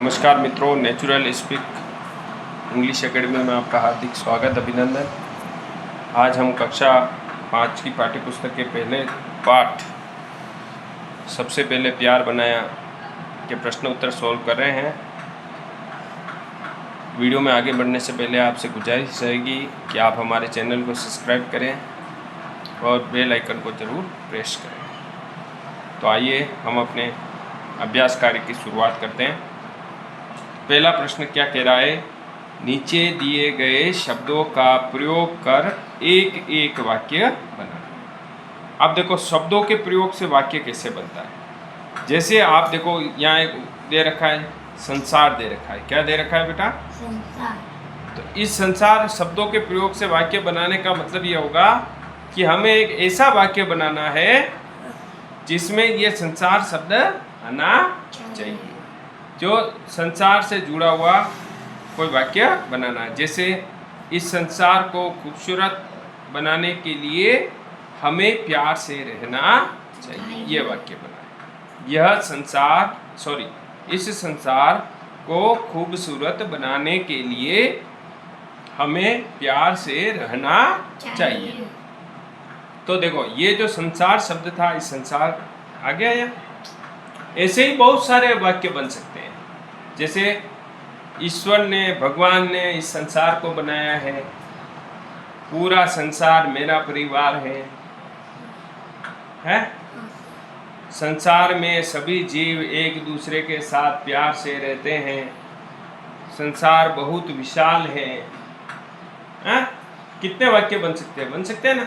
नमस्कार मित्रों, natural speak English academy में आपका हार्दिक स्वागत, अभिनंदन। आज हम कक्षा 5 की पाठ्यपुस्तक के पहले पाठ सबसे पहले प्यार बनाया के प्रश्न उत्तर सॉल्व कर रहे हैं। वीडियो में आगे बढ़ने से पहले आपसे गुजारिश रहेगी कि आप हमारे चैनल को सब्सक्राइब करें और बेल आइकन को ज़रूर प्रेस करें। तो आइए हम अपने अभ्यास कार्य की शुरुआत करते हैं। पहला प्रश्न क्या कह रहा है? नीचे दिए गए शब्दों का प्रयोग कर एक एक वाक्य बनाना। अब देखो, शब्दों के प्रयोग से वाक्य कैसे बनता है। जैसे आप देखो, यहाँ एक दे रखा है, संसार दे रखा है। क्या दे रखा है बेटा? संसार। तो इस संसार शब्दों के प्रयोग से वाक्य बनाने का मतलब ये होगा कि हमें एक ऐसा वाक्य बनाना है जिसमें ये संसार शब्द आना चाहिए, जो संसार से जुड़ा हुआ कोई वाक्य बनाना है। जैसे इस संसार को खूबसूरत बनाने के लिए हमें प्यार से रहना चाहिए, ये वाक्य बनाए। यह संसार इस संसार को खूबसूरत बनाने के लिए हमें प्यार से रहना चाहिए। तो देखो, ये जो संसार शब्द था, इस संसार आ गया यहाँ। ऐसे ही बहुत सारे वाक्य बन सकते हैं। जैसे ईश्वर ने, भगवान ने इस संसार को बनाया है, पूरा संसार मेरा परिवार है? संसार में सभी जीव एक दूसरे के साथ प्यार से रहते हैं। संसार बहुत विशाल है। कितने वाक्य बन सकते हैं? बन सकते हैं ना?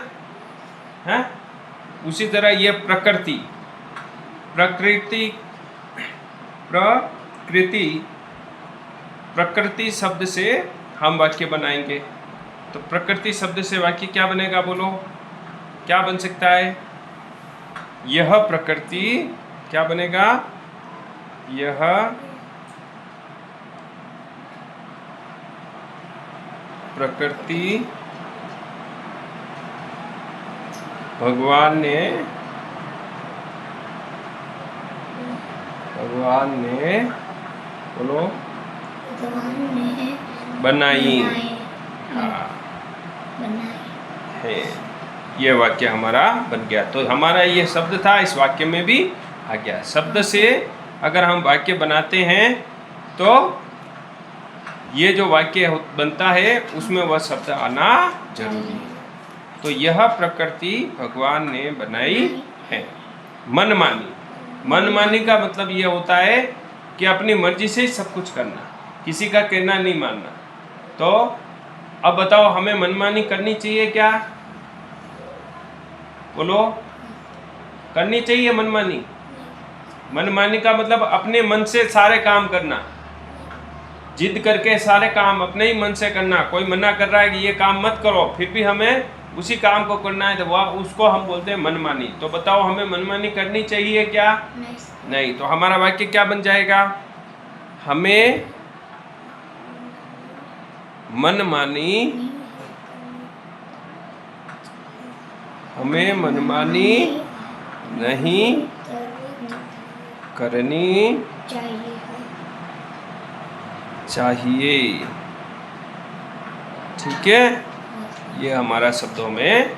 उसी तरह ये प्रकृति शब्द से हम वाक्य बनाएंगे। तो प्रकृति शब्द से वाक्य क्या बनेगा? बोलो, क्या बन सकता है? यह प्रकृति क्या बनेगा? यह प्रकृति भगवान ने बोलो, बनाई है। ये वाक्य हमारा बन गया। तो हमारा ये शब्द था, इस वाक्य में भी आ गया। शब्द से अगर हम वाक्य बनाते हैं तो ये जो वाक्य बनता है उसमें वह शब्द आना जरूरी है। तो यह प्रकृति भगवान ने बनाई है। मनमानी का मतलब ये होता है कि अपनी मर्जी से सब कुछ करना, किसी का कहना नहीं मानना। तो अब बताओ, हमें मनमानी करनी चाहिए क्या? बोलो, करनी चाहिए मनमानी? मनमानी का मतलब अपने मन से सारे काम करना, जिद करके सारे काम अपने ही मन से करना। कोई मना कर रहा है कि ये काम मत करो, फिर भी हमें उसी काम को करना है, तो वह उसको हम बोलते हैं मनमानी। तो बताओ, हमें मनमानी करनी चाहिए क्या? नहीं। तो हमारा वाक्य क्या बन जाएगा? हमें मनमानी नहीं करनी चाहिए। ठीक है, ये हमारा शब्दों में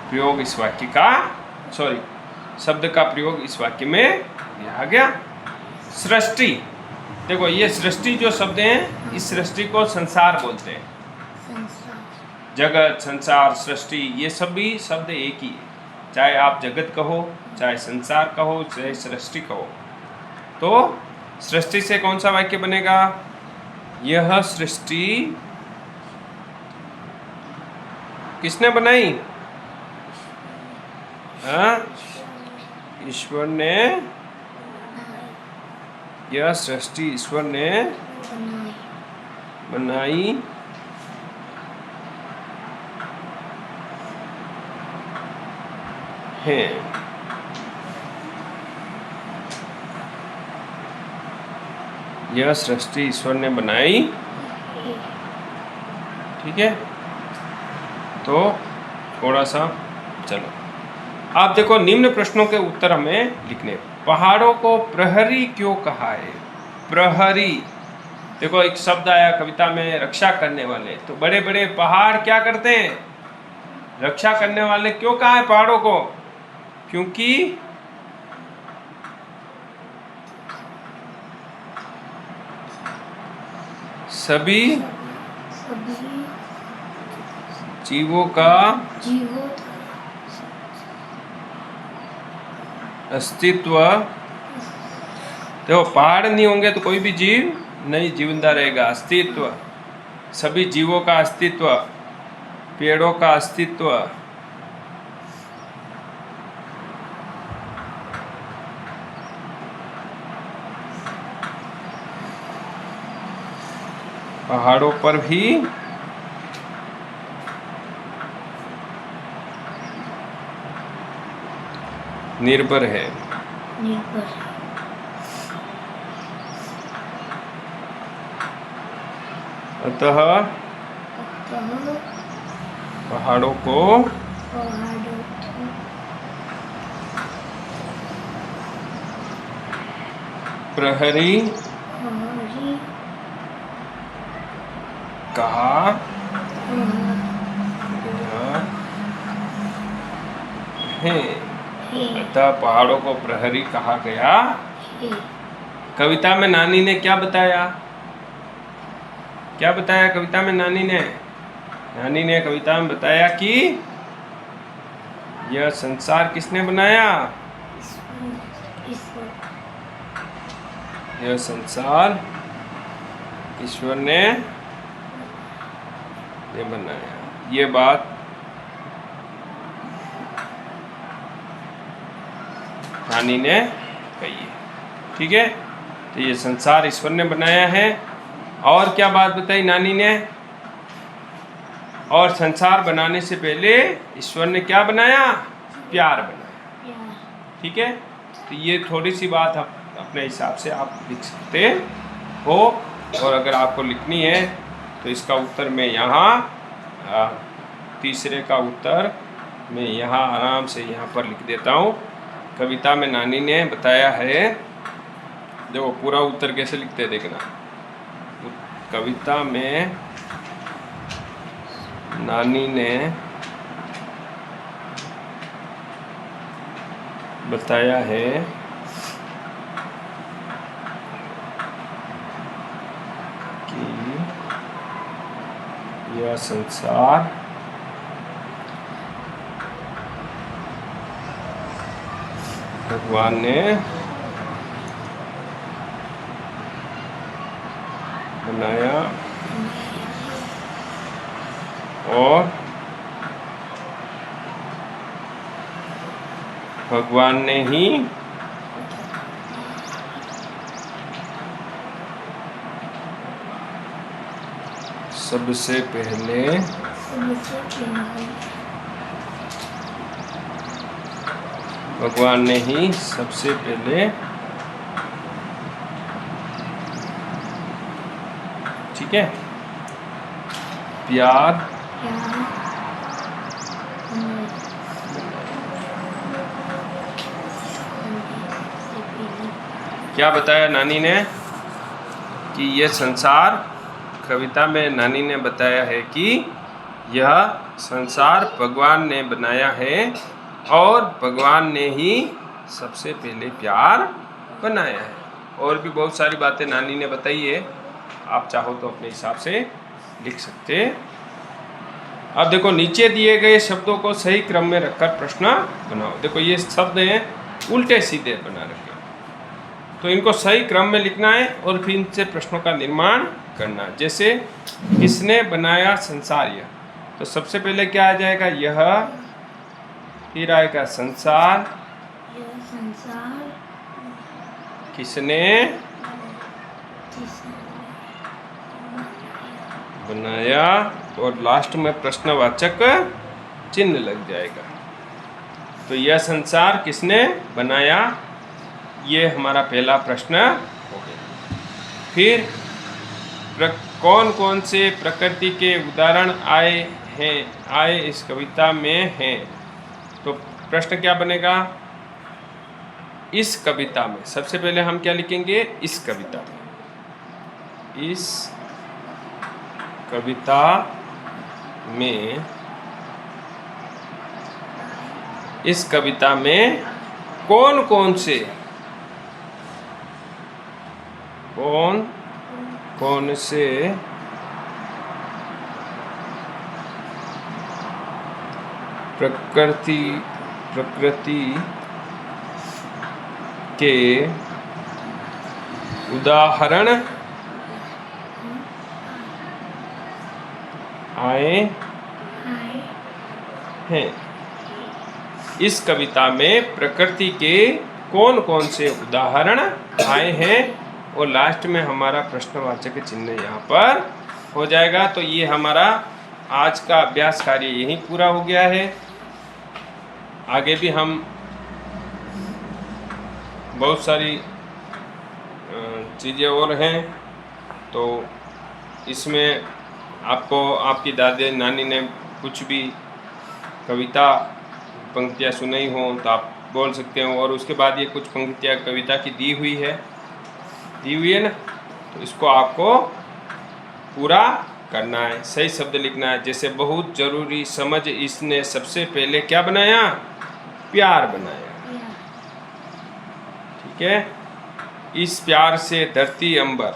प्रयोग इस वाक्य का शब्द का प्रयोग इस वाक्य में आ गया। सृष्टि, देखो ये सृष्टि जो शब्द हैं, इस सृष्टि को संसार बोलते हैं। जगत, संसार, सृष्टि, ये सभी शब्द एक ही है। चाहे आप जगत कहो, चाहे संसार कहो, चाहे सृष्टि कहो। तो सृष्टि से कौन सा वाक्य बनेगा? यह सृष्टि किसने बनाई? ईश्वर ने। यह सृष्टि ईश्वर ने बनाई है। यह सृष्टि ईश्वर ने बनाई। ठीक है, तो थोड़ा सा चलो, आप देखो, निम्न प्रश्नों के उत्तर हमें लिखने। पहाड़ों को प्रहरी क्यों कहा है? प्रहरी। देखो एक शब्द आया कविता में, रक्षा करने वाले। तो बड़े बड़े पहाड़ क्या करते हैं? रक्षा करने वाले। क्यों कहा है पहाड़ों को? क्योंकि सभी जीवों का अस्तित्व, देखो पहाड़ नहीं होंगे तो कोई भी जीव नहीं जिंदा रहेगा। अस्तित्व, सभी जीवों का अस्तित्व, पेड़ों का अस्तित्व, पहाड़ों पर भी निर्भर है। अतः पहाड़ों को प्रहरी कहा गया है। अतः पहाड़ों को प्रहरी कहा गया। कविता में नानी ने क्या बताया? क्या बताया कविता में नानी ने? नानी ने कविता में बताया कि यह संसार किसने बनाया? यह संसार ईश्वर ने बनाया। ये बात नानी ने कही है। ठीक है, तो ये संसार ईश्वर ने बनाया है। और क्या बात बताई नानी ने? और संसार बनाने से पहले ईश्वर ने क्या बनाया? प्यार बनाया। ठीक है, तो ये थोड़ी सी बात आप अपने हिसाब से आप लिख सकते हो। और अगर आपको लिखनी है तो इसका उत्तर मैं यहाँ, तीसरे का उत्तर मैं यहाँ आराम से यहाँ पर लिख देता हूँ। कविता में नानी ने बताया है, देखो पूरा उत्तर कैसे लिखते देखना। कविता में नानी ने बताया है कि यह संसार भगवान ने बनाया और भगवान ने ही सबसे पहले भगवान ने ही सबसे पहले, ठीक है, प्यार क्या बताया नानी ने कि यह संसार, कविता में नानी ने बताया है कि यह संसार भगवान ने बनाया है और भगवान ने ही सबसे पहले प्यार बनाया है। और भी बहुत सारी बातें नानी ने बताई है, आप चाहो तो अपने हिसाब से लिख सकते। अब देखो नीचे दिए गए शब्दों को सही क्रम में रखकर प्रश्न बनाओ। देखो ये शब्द हैं उल्टे सीधे बना रखे, तो इनको सही क्रम में लिखना है और फिर इनसे प्रश्नों का निर्माण करना। जैसे किसने बनाया संसार, यह, तो सबसे पहले क्या आ जाएगा? यह, फिर आएगा संसार, किसने बनाया, और लास्ट में प्रश्नवाचक चिन्ह लग जाएगा। तो यह संसार किसने बनाया, ये हमारा पहला प्रश्न हो गया। फिर कौन कौन से प्रकृति के उदाहरण आए इस कविता में हैं, तो प्रश्न क्या बनेगा? इस कविता में, सबसे पहले हम क्या लिखेंगे? इस कविता में। इस कविता में कौन कौन से प्रकृति के उदाहरण आए हैं। इस कविता में प्रकृति के कौन कौन से उदाहरण आए हैं, और लास्ट में हमारा प्रश्नवाचक चिन्ह यहाँ पर हो जाएगा। तो ये हमारा आज का अभ्यास कार्य यहीं पूरा हो गया है। आगे भी हम बहुत सारी चीज़ें और हैं, तो इसमें आपको आपकी दादी नानी ने कुछ भी कविता पंक्तियाँ सुनाई हो तो आप बोल सकते हो, और उसके बाद ये कुछ पंक्तियाँ कविता की दी हुई है ना, तो इसको आपको पूरा करना है, सही शब्द लिखना है। जैसे बहुत जरूरी समझ इसने सबसे पहले क्या बनाया, प्यार बनाया। ठीक है, इस प्यार से धरती अंबर,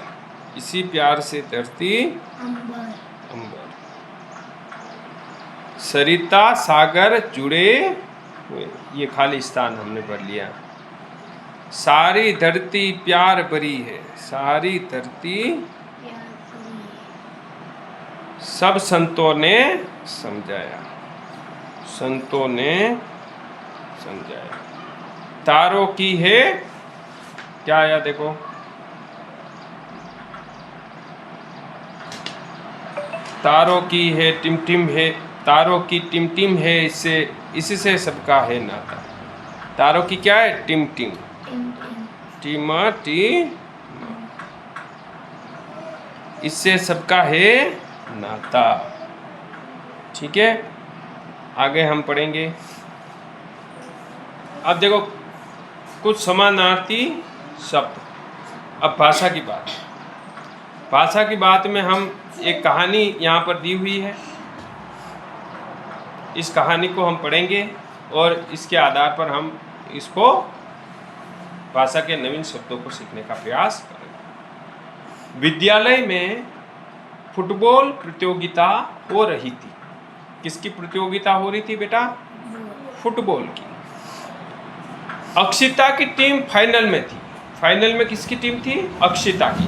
इसी प्यार से धरती अंबर, सरिता सागर जुड़े हुए, ये खाली स्थान हमने पढ़ लिया। सारी धरती प्यार भरी है, सारी धरती सब संतों ने समझाया, संतों ने समझाया। तारों की है क्या आया, देखो तारों की है टिमटिम है, तारों की टिमटिम है, इससे सबका है नाता। तारों की क्या है, टिमटिम, टीमा टी, इससे सबका है नाता। ठीक है, आगे हम पढ़ेंगे। अब देखो कुछ समानार्थी शब्द। अब भाषा की बात, भाषा की बात में हम एक कहानी यहाँ पर दी हुई है, इस कहानी को हम पढ़ेंगे और इसके आधार पर हम इसको भाषा के नवीन शब्दों को सीखने का प्रयास करेंगे। विद्यालय में फुटबॉल प्रतियोगिता हो रही थी। किसकी प्रतियोगिता हो रही थी बेटा, फुटबॉल की। अक्षिता की टीम फाइनल में थी। फाइनल में किसकी टीम थी, अक्षिता की।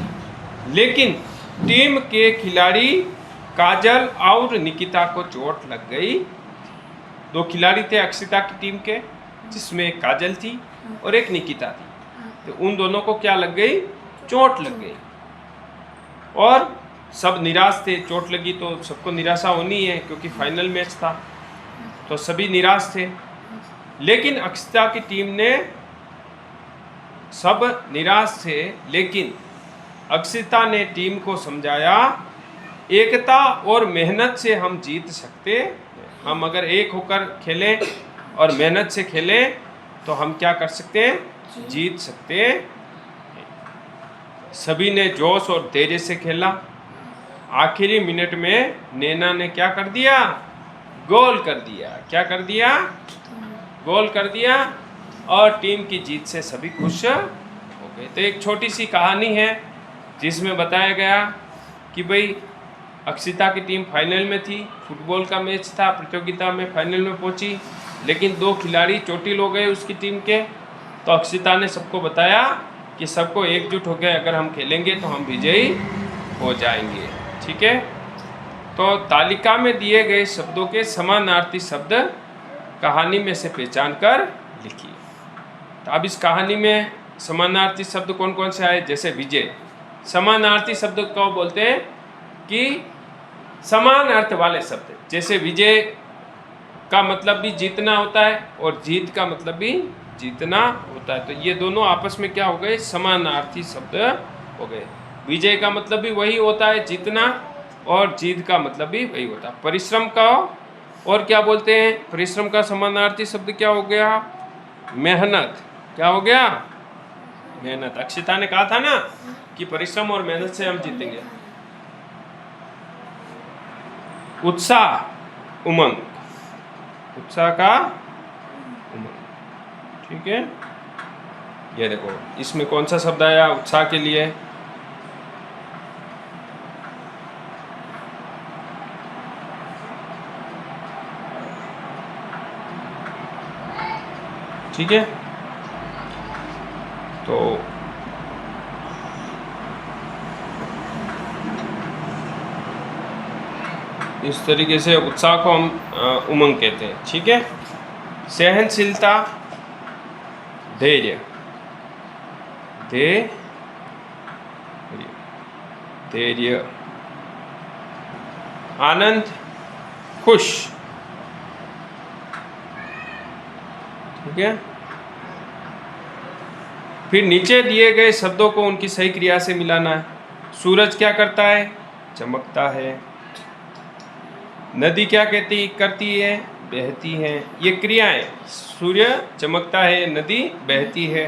लेकिन टीम के खिलाड़ी काजल और निकिता को चोट लग गई। दो खिलाड़ी थे अक्षिता की टीम के, जिसमें एक काजल थी और एक निकिता थी। तो उन दोनों को क्या लग गई, चोट लग गई, और सब निराश थे। चोट लगी तो सबको निराशा होनी है, क्योंकि फाइनल मैच था, तो सभी निराश थे। लेकिन अक्षिता की टीम ने, सब निराश थे, लेकिन अक्षिता ने टीम को समझाया, एकता और मेहनत से हम जीत सकते हैं। हम अगर एक होकर खेलें और मेहनत से खेलें तो हम क्या कर सकते हैं, जीत सकते हैं। सभी ने जोश और धैर्य से खेला। आखिरी मिनट में नैना ने क्या कर दिया, गोल कर दिया। क्या कर दिया, गोल कर दिया, और टीम की जीत से सभी खुश हो गए। तो एक छोटी सी कहानी है जिसमें बताया गया कि भाई अक्षिता की टीम फाइनल में थी, फुटबॉल का मैच था, प्रतियोगिता में फाइनल में पहुंची, लेकिन दो खिलाड़ी चोटिल हो गए उसकी टीम के। तो अक्षिता ने सबको बताया कि सबको एकजुट होकर अगर हम खेलेंगे तो हम विजयी हो जाएंगे। ठीक है, तो तालिका में दिए गए शब्दों के समानार्थी शब्द कहानी में से पहचान कर लिखिए। तो अब इस कहानी में समानार्थी शब्द कौन कौन से आए, जैसे विजय। समानार्थी शब्द को बोलते हैं कि समान अर्थ वाले शब्द। जैसे विजय का मतलब भी जीतना होता है और जीत का मतलब भी जीतना होता है। तो ये दोनों आपस में क्या हो गए, समानार्थी शब्द हो गए। विजय का मतलब भी वही होता है, जीतना, और जीत का मतलब भी वही होता है। परिश्रम का और क्या बोलते हैं, परिश्रम का समानार्थी शब्द क्या हो गया, मेहनत। क्या हो गया, मेहनत। अक्षिता ने कहा था ना कि परिश्रम और मेहनत से हम जीतेंगे। उत्साह, उमंग, उत्साह का उमंग, ठीक है। ये देखो इसमें कौन सा शब्द आया उत्साह के लिए? ठीक है, तो इस तरीके से उत्साह को हम उमंग कहते हैं, ठीक है। सहनशीलता, धैर्य, धैर्य, आनंद, खुश, ठीक है। फिर नीचे दिए गए शब्दों को उनकी सही क्रिया से मिलाना है। सूरज क्या करता है? चमकता है। नदी क्या करती है? बहती है। ये क्रियाएं, सूर्य चमकता है, नदी बहती है,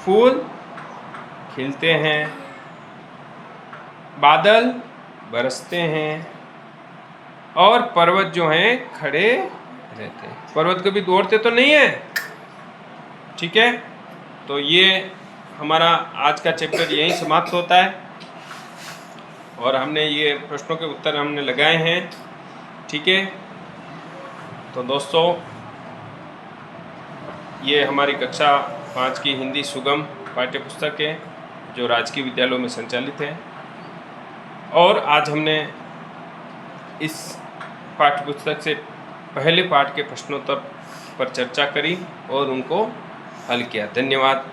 फूल खिलते हैं, बादल बरसते हैं, और पर्वत जो हैं खड़े रहते हैं। पर्वत कभी दौड़ते तो नहीं है, ठीक है। तो ये हमारा आज का चैप्टर यहीं समाप्त होता है, और हमने ये प्रश्नों के उत्तर हमने लगाए हैं, ठीक है। तो दोस्तों, ये हमारी कक्षा 5 की हिंदी सुगम पाठ्य पुस्तक है जो राजकीय विद्यालयों में संचालित है, और आज हमने इस पाठ्य पुस्तक से पहले पाठ के प्रश्नोत्तर पर चर्चा करी और उनको हल किया। धन्यवाद।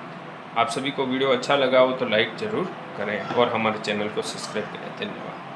आप सभी को वीडियो अच्छा लगा हो तो लाइक ज़रूर करें और हमारे चैनल को सब्सक्राइब करें। धन्यवाद।